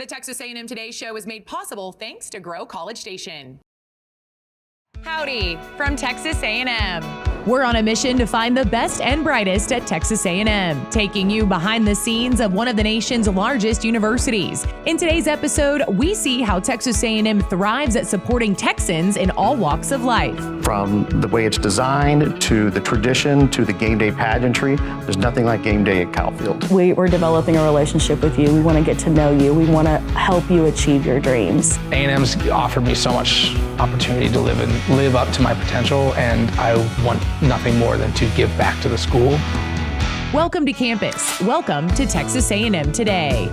The Texas A&M Today show is made possible thanks to Grow College Station. Howdy from Texas A&M. We're on a mission to find the best and brightest at Texas A&M, taking you behind the scenes of one of the nation's largest universities. In today's episode, we see how Texas A&M thrives at supporting Texans in all walks of life. From the way it's designed, to the tradition, to the game day pageantry, there's nothing like game day at Kyle Field. We're developing a relationship with you. We want to get to know you. We want to help you achieve your dreams. A&M's offered me so much opportunity to live up to my potential, and I want nothing more than to give back to the school. Welcome to campus. Welcome to Texas A&M Today.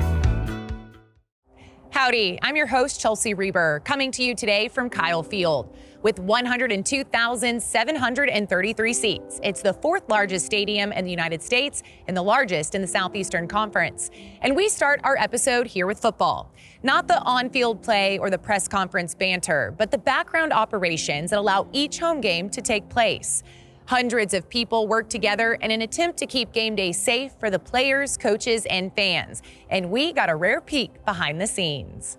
Howdy, I'm your host, Chelsea Reber, coming to you today from Kyle Field. With 102,733 seats, it's the fourth largest stadium in the United States and the largest in the Southeastern Conference. And we start our episode here with football. Not the on-field play or the press conference banter, but the background operations that allow each home game to take place. Hundreds of people work together in an attempt to keep game day safe for the players, coaches, and fans. And we got a rare peek behind the scenes.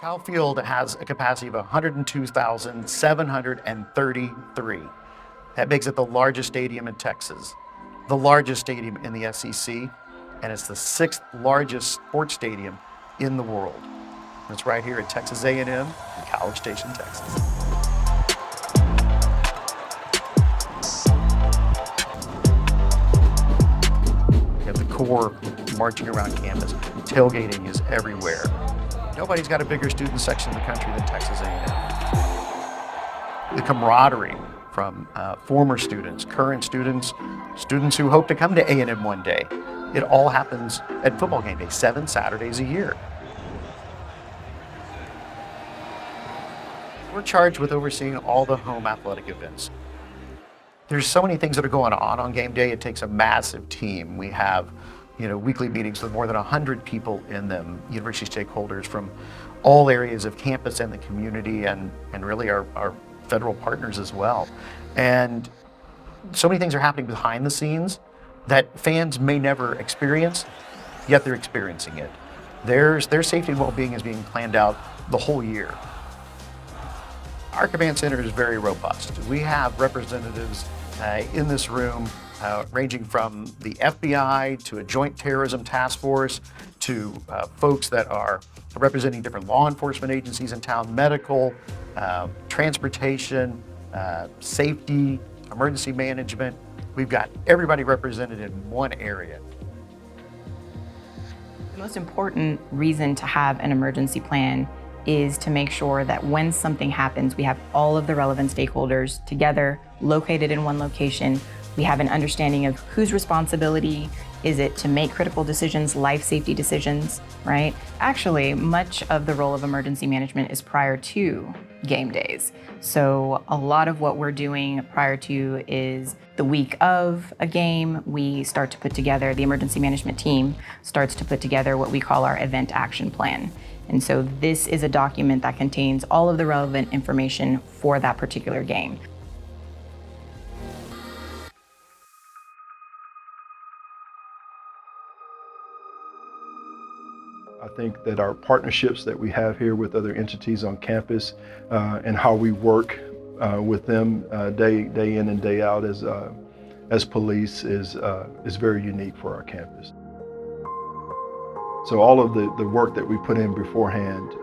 Kyle Field has a capacity of 102,733. That makes it the largest stadium in Texas, the largest stadium in the SEC, and it's the sixth largest sports stadium in the world. It's right here at Texas A&M in College Station, Texas. You have the core marching around campus. Tailgating is everywhere. Nobody's got a bigger student section in the country than Texas A&M. The camaraderie from former students, current students, students who hope to come to A&M one day. It all happens at football game day, 7 Saturdays a year. We're charged with overseeing all the home athletic events. There's so many things that are going on game day. It takes a massive team. We have weekly meetings with more than 100 people in them, university stakeholders from all areas of campus and the community, and really our federal partners as well. And so many things are happening behind the scenes that fans may never experience, yet they're experiencing it. Their safety and well-being is being planned out the whole year. Our command center is very robust. We have representatives in this room ranging from the FBI to a joint terrorism task force to folks that are representing different law enforcement agencies in town, medical, transportation, safety, emergency management. We've got everybody represented in one area. The most important reason to have an emergency plan is to make sure that when something happens, we have all of the relevant stakeholders together, located in one location. We have an understanding of whose responsibility is it to make critical decisions, life safety decisions, right? Actually, much of the role of emergency management is prior to game days. So a lot of what we're doing prior to is the week of a game, we start to put together, the emergency management team starts to put together what we call our event action plan. And so this is a document that contains all of the relevant information for that particular game. I think that our partnerships that we have here with other entities on campus and how we work with them day in and day out as police is very unique for our campus. So all of the work that we put in beforehand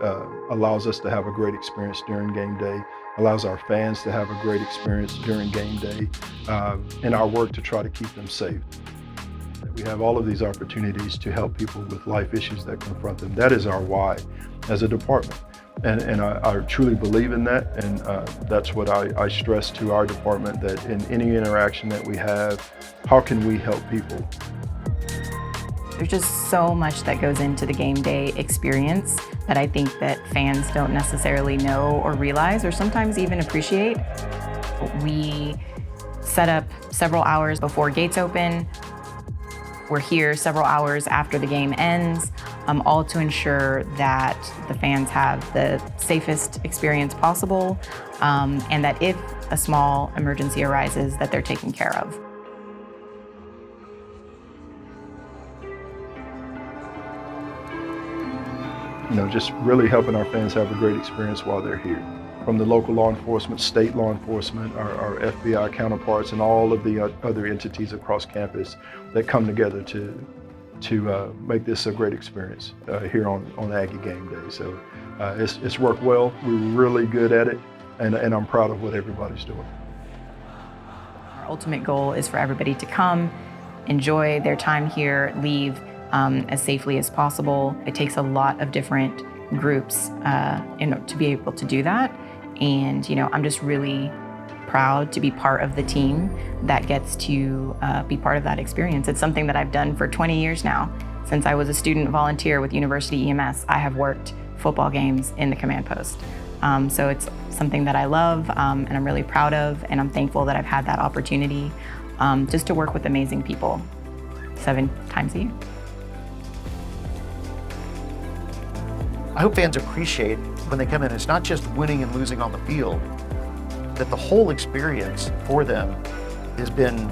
allows us to have a great experience during game day, allows our fans to have a great experience during game day, and our work to try to keep them safe. We have all of these opportunities to help people with life issues that confront them. That is our why as a department. And I truly believe in that, and that's what I stress to our department, that in any interaction that we have, how can we help people? There's just so much that goes into the game day experience that I think that fans don't necessarily know or realize or sometimes even appreciate. We set up several hours before gates open. We're here several hours after the game ends, all to ensure that the fans have the safest experience possible, and that if a small emergency arises, that they're taken care of. Just really helping our fans have a great experience while they're here. From the local law enforcement, state law enforcement, our FBI counterparts, and all of the other entities across campus that come together to make this a great experience here on Aggie Game Day. So it's worked well. We're really good at it, and I'm proud of what everybody's doing. Our ultimate goal is for everybody to come, enjoy their time here, leave as safely as possible. It takes a lot of different groups to be able to do that. And I'm just really proud to be part of the team that gets to be part of that experience. It's something that I've done for 20 years now. Since I was a student volunteer with University EMS, I have worked football games in the command post. So it's something that I love and I'm really proud of, and I'm thankful that I've had that opportunity just to work with amazing people 7 times a year. I hope fans appreciate when they come in, it's not just winning and losing on the field, that the whole experience for them has been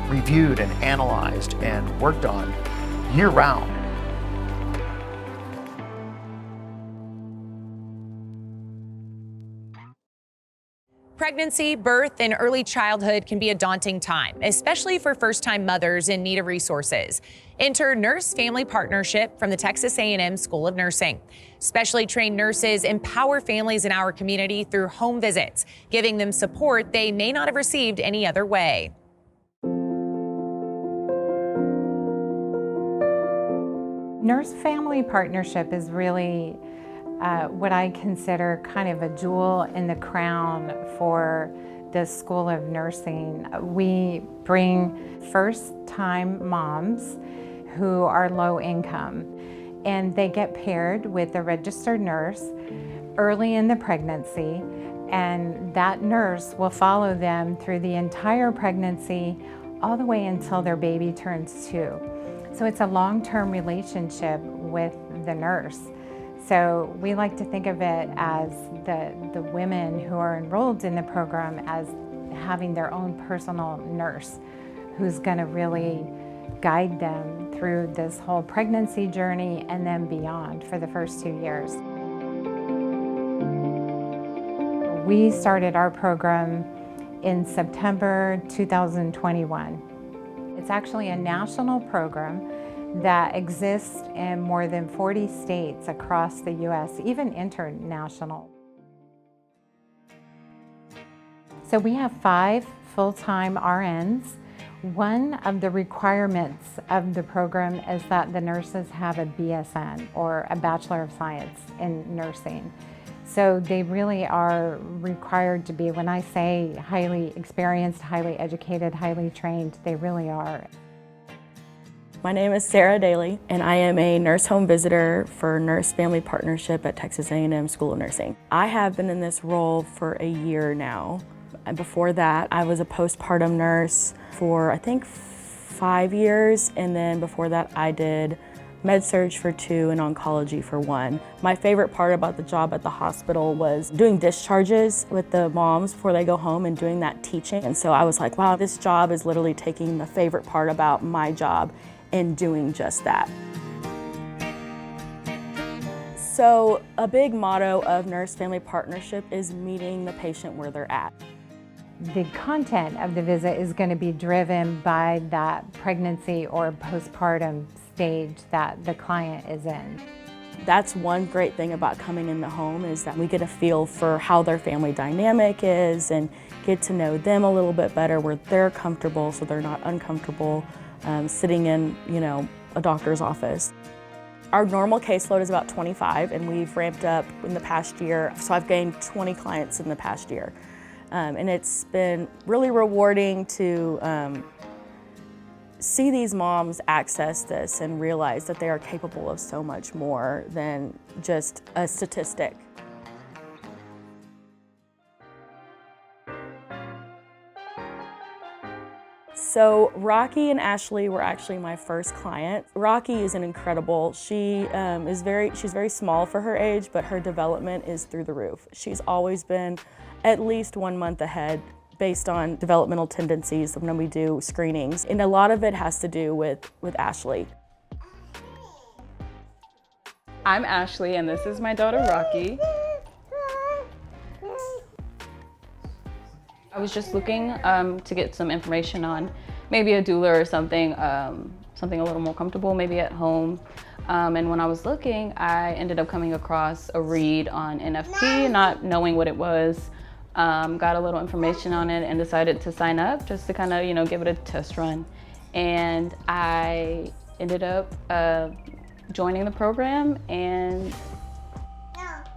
reviewed and analyzed and worked on year-round. Pregnancy, birth, and early childhood can be a daunting time, especially for first-time mothers in need of resources. Enter Nurse Family Partnership from the Texas A&M School of Nursing. Specially trained nurses empower families in our community through home visits, giving them support they may not have received any other way. Nurse Family Partnership is really what I consider kind of a jewel in the crown for the School of Nursing. We bring first-time moms who are low income, and they get paired with a registered nurse early in the pregnancy, and that nurse will follow them through the entire pregnancy all the way until their baby turns 2. So it's a long-term relationship with the nurse. So we like to think of it as the women who are enrolled in the program as having their own personal nurse who's going to really guide them through this whole pregnancy journey and then beyond for the first 2 years. We started our program in September 2021. It's actually a national program that exists in more than 40 states across the U.S., even international. So we have 5 full-time RNs. One of the requirements of the program is that the nurses have a BSN, or a Bachelor of Science in Nursing. So they really are required to be, when I say highly experienced, highly educated, highly trained, they really are. My name is Sarah Daly, and I am a nurse home visitor for Nurse Family Partnership at Texas A&M School of Nursing. I have been in this role for a year now. And before that, I was a postpartum nurse for, I think, 5 years, and then before that, I did med-surg for 2 and oncology for 1. My favorite part about the job at the hospital was doing discharges with the moms before they go home and doing that teaching. And so I was like, wow, this job is literally taking the favorite part about my job and doing just that. So a big motto of Nurse Family Partnership is meeting the patient where they're at. The content of the visit is going to be driven by that pregnancy or postpartum stage that the client is in. That's one great thing about coming in the home, is that we get a feel for how their family dynamic is and get to know them a little bit better, where they're comfortable so they're not uncomfortable sitting in, a doctor's office. Our normal caseload is about 25, and we've ramped up in the past year. So I've gained 20 clients in the past year. And it's been really rewarding to see these moms access this and realize that they are capable of so much more than just a statistic. So Rocky and Ashley were actually my first client. Rocky is an incredible, she's very small for her age, but her development is through the roof. She's always been at least 1 month ahead based on developmental tendencies when we do screenings. And a lot of it has to do with Ashley. I'm Ashley, and this is my daughter, Rocky. I was just looking to get some information on maybe a doula or something, something a little more comfortable, maybe at home. And when I was looking, I ended up coming across a read on NFP, not knowing what it was. Got a little information on it and decided to sign up just to kind of, give it a test run. And I ended up joining the program, and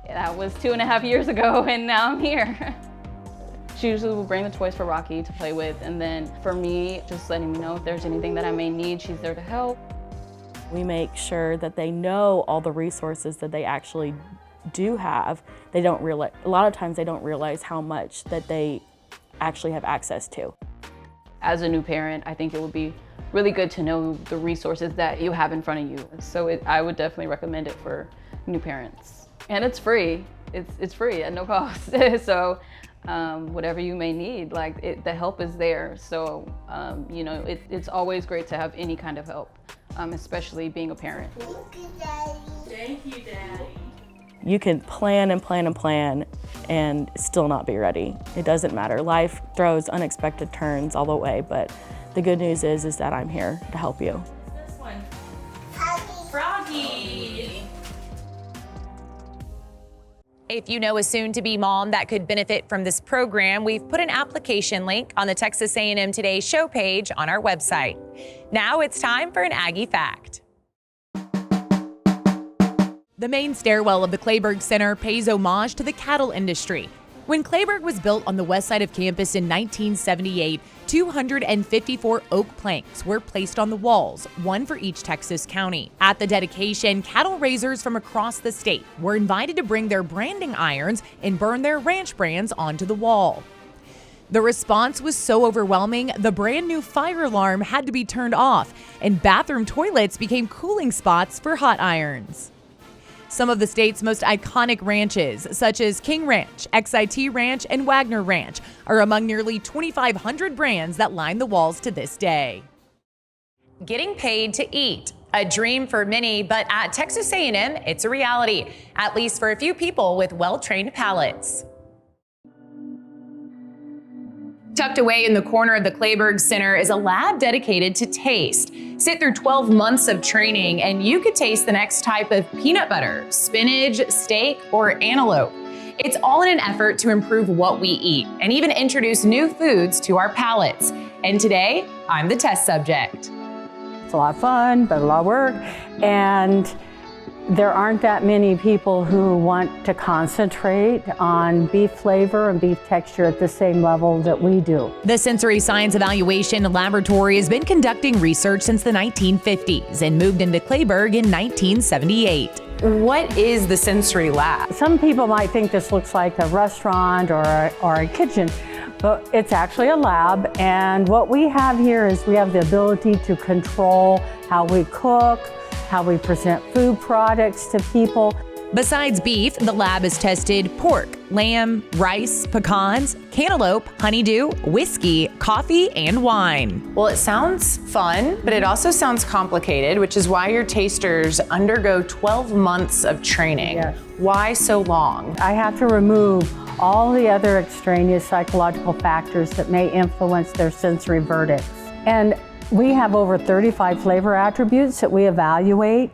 that was 2.5 years ago, and now I'm here. She usually will bring the toys for Rocky to play with, and then for me, just letting me know if there's anything that I may need, she's there to help. We make sure that they know all the resources that they actually do have. They don't realize, a lot of times they don't realize how much that they actually have access to. As a new parent, I think it would be really good to know the resources that you have in front of you. So I would definitely recommend it for new parents. And it's free. It's free at no cost. So whatever you may need, the help is there. So, it's always great to have any kind of help, especially being a parent. Thank you, Daddy. You can plan and plan and plan and still not be ready. It doesn't matter. Life throws unexpected turns all the way, but the good news is that I'm here to help you. This one. Froggy. If you know a soon-to-be mom that could benefit from this program, we've put an application link on the Texas A&M Today show page on our website. Now it's time for an Aggie Fact. The main stairwell of the Clayburgh Center pays homage to the cattle industry. When Clayburgh was built on the west side of campus in 1978, 254 oak planks were placed on the walls, one for each Texas county. At the dedication, cattle raisers from across the state were invited to bring their branding irons and burn their ranch brands onto the wall. The response was so overwhelming, the brand new fire alarm had to be turned off, and bathroom toilets became cooling spots for hot irons. Some of the state's most iconic ranches, such as King Ranch, XIT Ranch, and Wagner Ranch, are among nearly 2,500 brands that line the walls to this day. Getting paid to eat. A dream for many, but at Texas A&M, it's a reality, at least for a few people with well-trained palates. Tucked away in the corner of the Clayburgh Center is a lab dedicated to taste. Sit through 12 months of training and you could taste the next type of peanut butter, spinach, steak, or antelope. It's all in an effort to improve what we eat and even introduce new foods to our palates. And today, I'm the test subject. It's a lot of fun, but a lot of work, and there aren't that many people who want to concentrate on beef flavor and beef texture at the same level that we do. The Sensory Science Evaluation Laboratory has been conducting research since the 1950s and moved into Clayburgh in 1978. What is the Sensory Lab? Some people might think this looks like a restaurant or a kitchen, but it's actually a lab, and what we have here is we have the ability to control how we cook, how we present food products to people. Besides beef, the lab has tested pork, lamb, rice, pecans, cantaloupe, honeydew, whiskey, coffee, and wine. Well, it sounds fun, but it also sounds complicated, which is why your tasters undergo 12 months of training. Yes. Why so long? I have to remove all the other extraneous psychological factors that may influence their sensory verdicts. And we have over 35 flavor attributes that we evaluate.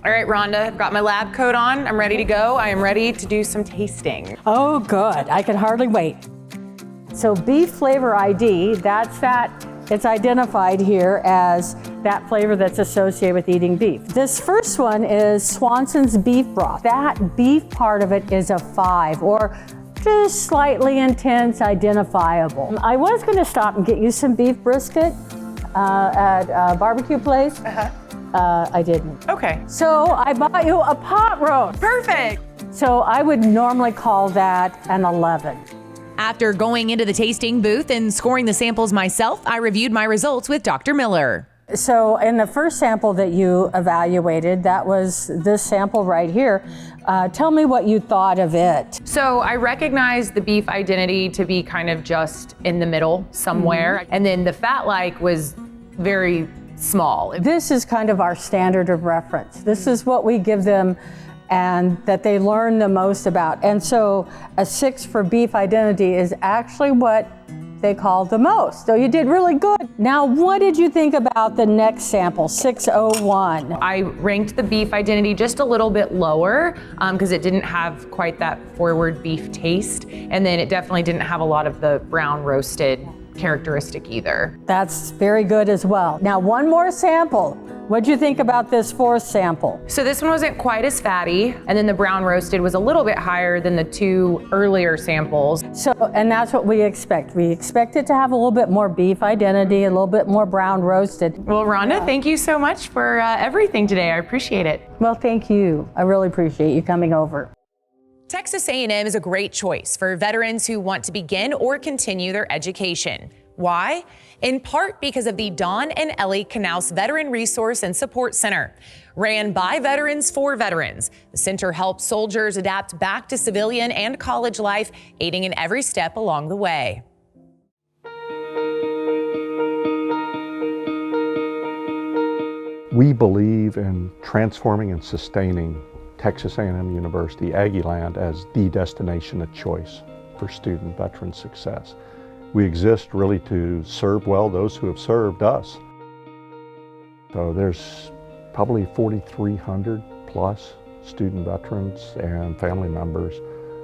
All right, Rhonda, I've got my lab coat on. I'm ready to go. I am ready to do some tasting. Oh, good. I can hardly wait. So beef flavor ID, it's identified here as that flavor that's associated with eating beef. This first one is Swanson's beef broth. That beef part of it is a 5, or just slightly intense, identifiable. I was going to stop and get you some beef brisket at a barbecue place. I didn't. Okay. So I bought you a pot roast. Perfect. So I would normally call that an 11. After going into the tasting booth and scoring the samples myself, I reviewed my results with Dr. Miller. So in the first sample that you evaluated, that was this sample right here. Tell me what you thought of it. So I recognized the beef identity to be kind of just in the middle somewhere. And then the fat-like was very small. This is kind of our standard of reference. This is what we give them and that they learn the most about. And so a 6 for beef identity is actually what they called the most. So you did really good. Now, what did you think about the next sample, 601? I ranked the beef identity just a little bit lower because it didn't have quite that forward beef taste. And then it definitely didn't have a lot of the brown roasted characteristic either. That's very good as well. Now, one more sample. What'd you think about this 4th sample? So this one wasn't quite as fatty, and then the brown roasted was a little bit higher than the 2 earlier samples. So, and that's what we expect. We expect it to have a little bit more beef identity, a little bit more brown roasted. Well, Rhonda, thank you so much for everything today. I appreciate it. Well, thank you. I really appreciate you coming over. Texas A&M is a great choice for veterans who want to begin or continue their education. Why? In part because of the Don and Ellie Knaus Veteran Resource and Support Center. Ran by veterans for veterans, the center helps soldiers adapt back to civilian and college life, aiding in every step along the way. We believe in transforming and sustaining Texas A&M University, Aggie Land, as the destination of choice for student veteran success. We exist really to serve well those who have served us. So there's probably 4,300 plus student veterans and family members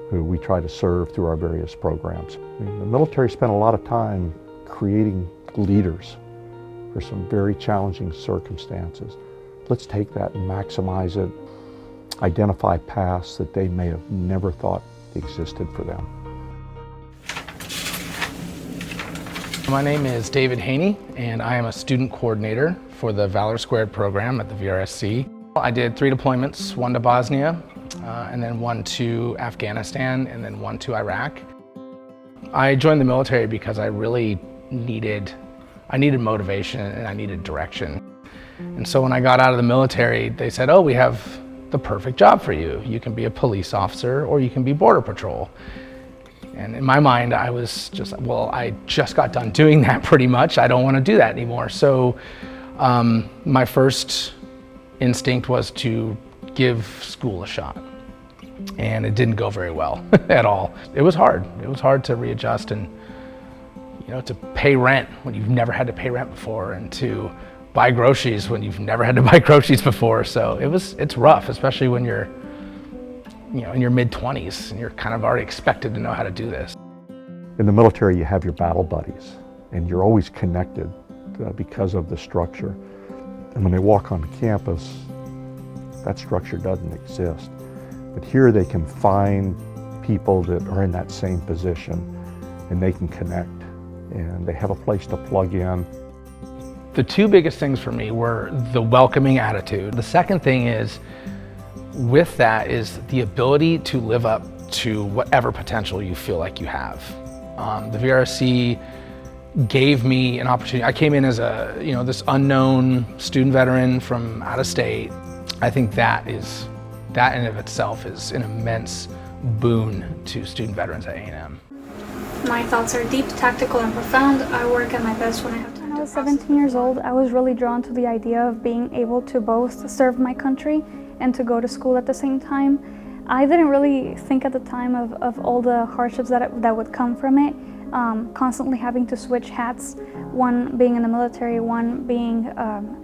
who we try to serve through our various programs. I mean, the military spent a lot of time creating leaders for some very challenging circumstances. Let's take that and maximize it, identify paths that they may have never thought existed for them. My name is David Haney, and I am a student coordinator for the Valor Squared program at the VRSC. I did 3 deployments, 1 to Bosnia, and then 1 to Afghanistan, and then 1 to Iraq. I joined the military because I really needed motivation and I needed direction. And so when I got out of the military, they said, oh, we have the perfect job for you. You can be a police officer or you can be border patrol. And in my mind, I was just, well, I just got done doing that pretty much. I don't want to do that anymore. So my first instinct was to give school a shot. And it didn't go very well at all. It was hard. It was hard to readjust and, you know, to pay rent when you've never had to pay rent before, and to buy groceries when you've never had to buy groceries before. So it's rough, especially when you're, you know, in your mid-20s and you're kind of already expected to know how to do this. In the military, you have your battle buddies, and you're always connected because of the structure. And when they walk on campus, that structure doesn't exist. But here they can find people that are in that same position, and they can connect, and they have a place to plug in. The 2 biggest things for me were the welcoming attitude. The second thing is, with that is the ability to live up to whatever potential you feel like you have. The VRSC gave me an opportunity. I came in as a, you know, this unknown student veteran from out of state. I think that in and of itself is an immense boon to student veterans at A&M. My thoughts are deep, tactical, and profound. I work at my best when I have time. When I was 17 years old, I was really drawn to the idea of being able to both serve my country and to go to school at the same time. I didn't really think at the time of all the hardships that would come from it. Constantly having to switch hats, one being in the military, one being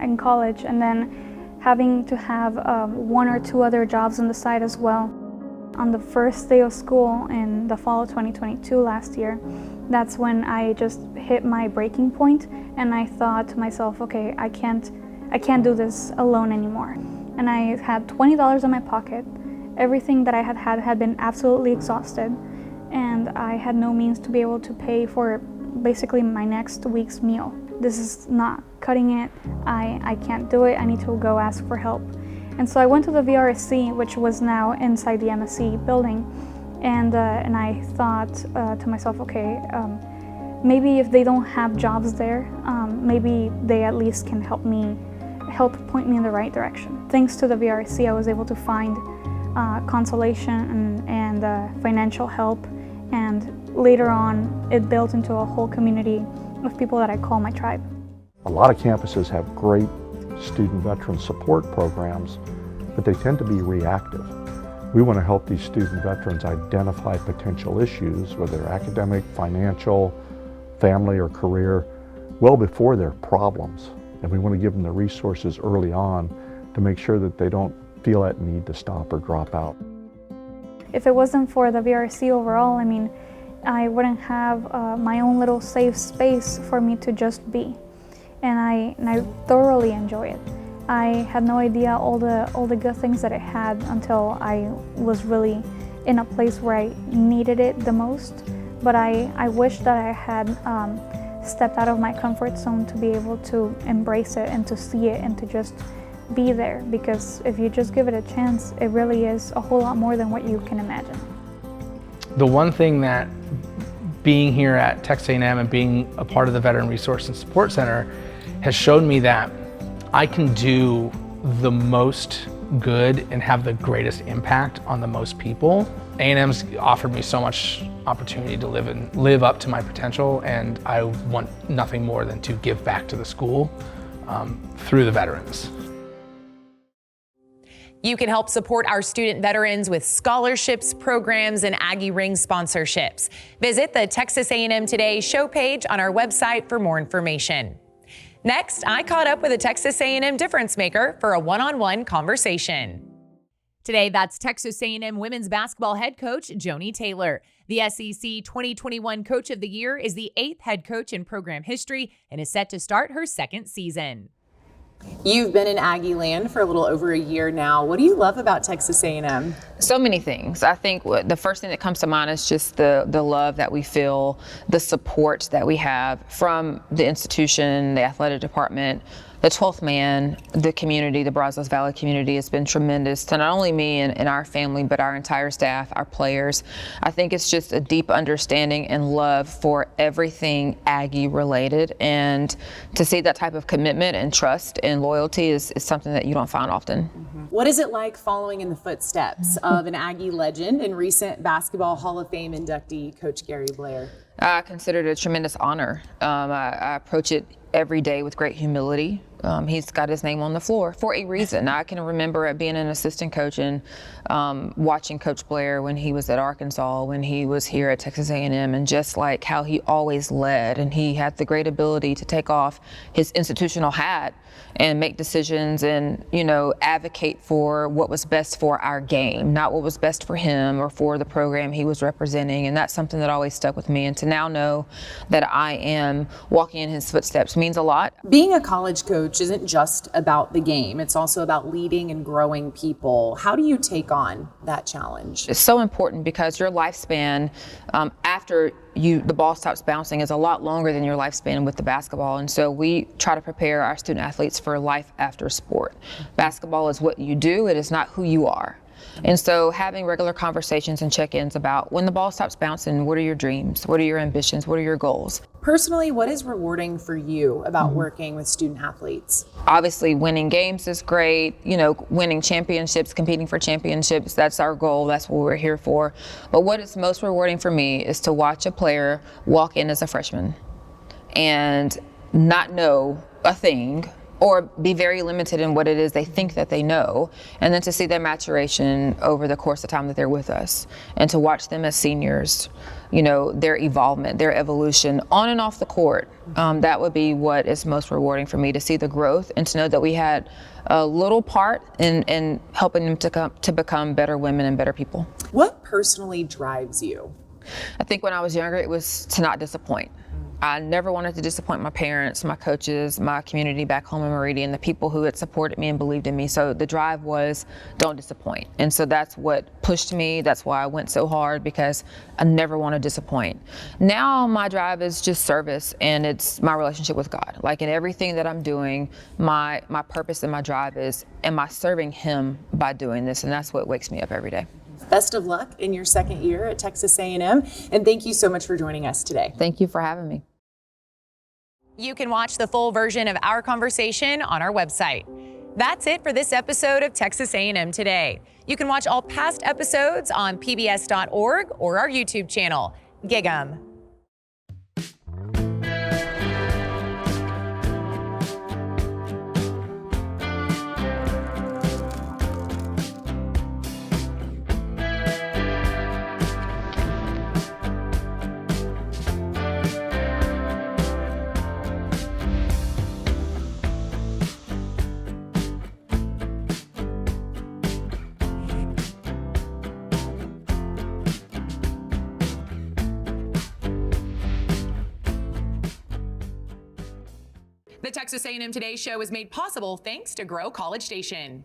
in college, and then having to have 1 or 2 other jobs on the side as well. On the first day of school in the fall of 2022 last year, that's when I just hit my breaking point, and I thought to myself, okay, I can't do this alone anymore. And I had $20 in my pocket. Everything that I had been absolutely exhausted, and I had no means to be able to pay for basically my next week's meal. This is not cutting it. I can't do it. I need to go ask for help. And so I went to the VRSC, which was now inside the MSC building, and I thought to myself, okay, maybe if they don't have jobs there, maybe they at least can help point me in the right direction. Thanks to the VRC, I was able to find consolation and financial help, and later on it built into a whole community of people that I call my tribe. A lot of campuses have great student veteran support programs, but they tend to be reactive. We want to help these student veterans identify potential issues, whether they're academic, financial, family, or career, well before they're problems. And we want to give them the resources early on to make sure that they don't feel that need to stop or drop out. If it wasn't for the VRC overall, I mean, I wouldn't have my own little safe space for me to just be. And I thoroughly enjoy it. I had no idea all the good things that it had until I was really in a place where I needed it the most. But I wish that I had stepped out of my comfort zone to be able to embrace it and to see it and to just be there, because if you just give it a chance, it really is a whole lot more than what you can imagine. The one thing that being here at Texas A&M and being a part of the Veteran Resource and Support Center has shown me that I can do the most good and have the greatest impact on the most people. A&M's offered me so much opportunity to live up to my potential, and I want nothing more than to give back to the school through the veterans. You can help support our student veterans with scholarships, programs, and Aggie Ring sponsorships. Visit the Texas A&M Today show page on our website for more information. Next, I caught up with a Texas A&M difference maker for a one-on-one conversation. Today, that's Texas A&M women's basketball head coach Joni Taylor. The SEC 2021 Coach of the Year is the 8th head coach in program history and is set to start her 2nd season. You've been in Aggie land for a little over a year now. What do you love about Texas A&M? So many things. I think the first thing that comes to mind is just the love that we feel, the support that we have from the institution, the athletic department, the 12th man, the community, the Brazos Valley community has been tremendous to not only me and our family, but our entire staff, our players. I think it's just a deep understanding and love for everything Aggie related. And to see that type of commitment and trust and loyalty is something that you don't find often. What is it like following in the footsteps of an Aggie legend and recent Basketball Hall of Fame inductee, Coach Gary Blair? I consider it a tremendous honor. I approach it every day with great humility. He's got his name on the floor for a reason. I can remember being an assistant coach and watching Coach Blair when he was at Arkansas, when he was here at Texas A&M, and just like how he always led, and he had the great ability to take off his institutional hat and make decisions and, you know, advocate for what was best for our game, not what was best for him or for the program he was representing. And that's something that always stuck with me. And to now know that I am walking in his footsteps means a lot. Being a college coach isn't just about the game. It's also about leading and growing people. How do you take on that challenge? It's so important because your lifespan after the ball stops bouncing is a lot longer than your lifespan with the basketball. And so we try to prepare our student athletes for life after sport. Basketball is what you do, it is not who you are. And so having regular conversations and check-ins about when the ball stops bouncing, what are your dreams? What are your ambitions? What are your goals? Personally, what is rewarding for you about working with student athletes? Obviously, winning games is great. You know, winning championships, competing for championships, that's our goal. That's what we're here for. But what is most rewarding for me is to watch a player walk in as a freshman and not know a thing, or be very limited in what it is they think that they know, and then to see their maturation over the course of time that they're with us, and to watch them as seniors, you know, their evolvement, their evolution on and off the court. That would be what is most rewarding for me, to see the growth and to know that we had a little part in helping them to become better women and better people. What personally drives you? I think when I was younger, it was to not disappoint. I never wanted to disappoint my parents, my coaches, my community back home in Meridian, the people who had supported me and believed in me. So the drive was, don't disappoint. And so that's what pushed me. That's why I went so hard, because I never want to disappoint. Now my drive is just service, and it's my relationship with God. Like in everything that I'm doing, my purpose and my drive is, am I serving Him by doing this? And that's what wakes me up every day. Best of luck in your 2nd year at Texas A&M, and thank you so much for joining us today. Thank you for having me. You can watch the full version of our conversation on our website. That's it for this episode of Texas A&M Today. You can watch all past episodes on pbs.org or our YouTube channel. Gig 'em. The Texas A&M Today show is made possible thanks to Grow College Station.